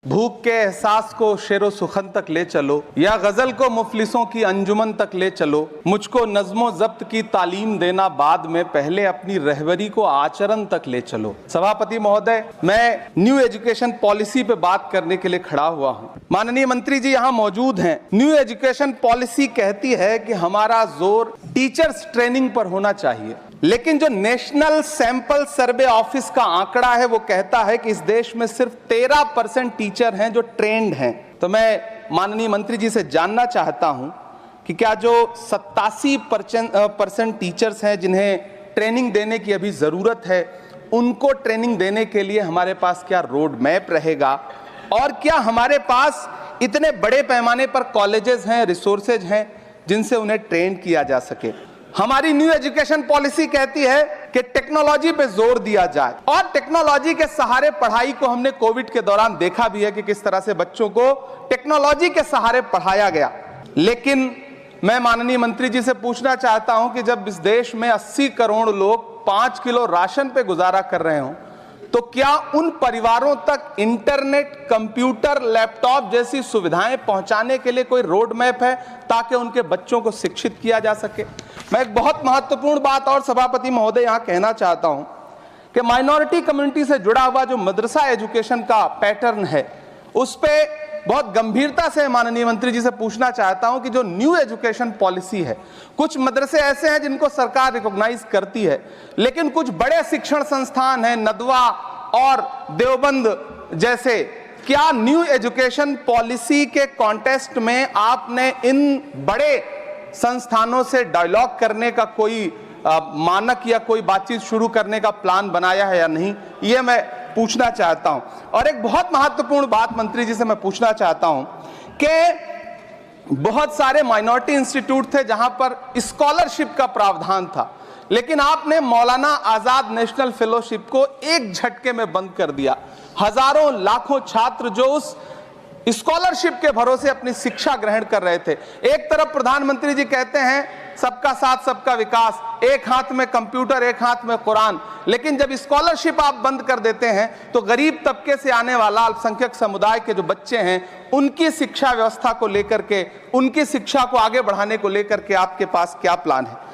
भूख के एहसास को शेरो सुखन तक ले चलो, या गजल को मुफलिसों की अंजुमन तक ले चलो। मुझको नज़्मो ज़ब्त की तालीम देना बाद में, पहले अपनी रहबरी को आचरण तक ले चलो। सभापति महोदय, मैं न्यू एजुकेशन पॉलिसी पे बात करने के लिए खड़ा हुआ हूँ। माननीय मंत्री जी यहाँ मौजूद हैं। न्यू एजुकेशन पॉलिसी कहती है कि हमारा जोर टीचर्स ट्रेनिंग पर होना चाहिए, लेकिन जो नेशनल सैंपल सर्वे ऑफिस का आंकड़ा है वो कहता है कि इस देश में सिर्फ 13% टीचर हैं जो ट्रेंड हैं। तो मैं माननीय मंत्री जी से जानना चाहता हूं कि क्या जो 87% टीचर्स हैं जिन्हें ट्रेनिंग देने की अभी जरूरत है, उनको ट्रेनिंग देने के लिए हमारे पास क्या रोड मैप रहेगा, और क्या हमारे पास इतने बड़े पैमाने पर कॉलेजेस हैं, रिसोर्सेज हैं जिनसे उन्हें ट्रेन किया जा सके। हमारी न्यू एजुकेशन पॉलिसी कहती है कि टेक्नोलॉजी पे जोर दिया जाए, और टेक्नोलॉजी के सहारे पढ़ाई को हमने कोविड के दौरान देखा भी है कि किस तरह से बच्चों को टेक्नोलॉजी के सहारे पढ़ाया गया। लेकिन मैं माननीय मंत्री जी से पूछना चाहता हूं कि जब इस देश में 80 करोड़ लोग 5 किलो राशन पे गुजारा कर रहे हों, तो क्या उन परिवारों तक इंटरनेट, कंप्यूटर, लैपटॉप जैसी सुविधाएं पहुंचाने के लिए कोई रोड मैप है ताकि उनके बच्चों को शिक्षित किया जा सके? मैं एक बहुत महत्वपूर्ण बात और सभापति महोदय यहां कहना चाहता हूं कि माइनॉरिटी कम्युनिटी से जुड़ा हुआ जो मदरसा एजुकेशन का पैटर्न है, उस पे बहुत गंभीरता से माननीय मंत्री जी से पूछना चाहता हूं कि जो न्यू एजुकेशन पॉलिसी है, कुछ मदरसे ऐसे हैं जिनको सरकार रिकॉग्नाइज करती है, लेकिन कुछ बड़े शिक्षण संस्थान हैं, नदवा और देवबंद जैसे, क्या न्यू एजुकेशन पॉलिसी के कॉन्टेस्ट में आपने इन बड़े संस्थानों से डायलॉग करने का कोई मानक या कोई बातचीत शुरू करने का प्लान बनाया है या नहीं, ये मैं पूछना चाहता हूं। और एक बहुत महत्वपूर्ण बात मंत्री जी से मैं पूछना चाहता हूं कि बहुत सारे माइनॉरिटी इंस्टीट्यूट थे जहां पर स्कॉलरशिप का प्रावधान था, लेकिन आपने मौलाना आजाद नेशनल फेलोशिप को एक झटके में बंद कर दिया। हजारों लाखों छात्र जो उस स्कॉलरशिप के भरोसे अपनी शिक्षा ग्रहण कर रहे थे। एक तरफ प्रधानमंत्री जी कहते हैं सबका साथ सबका विकास, एक हाथ में कंप्यूटर एक हाथ में कुरान, लेकिन जब स्कॉलरशिप आप बंद कर देते हैं तो गरीब तबके से आने वाला अल्पसंख्यक समुदाय के जो बच्चे हैं, उनकी शिक्षा व्यवस्था को लेकर के, उनकी शिक्षा को आगे बढ़ाने को लेकर के आपके पास क्या प्लान है?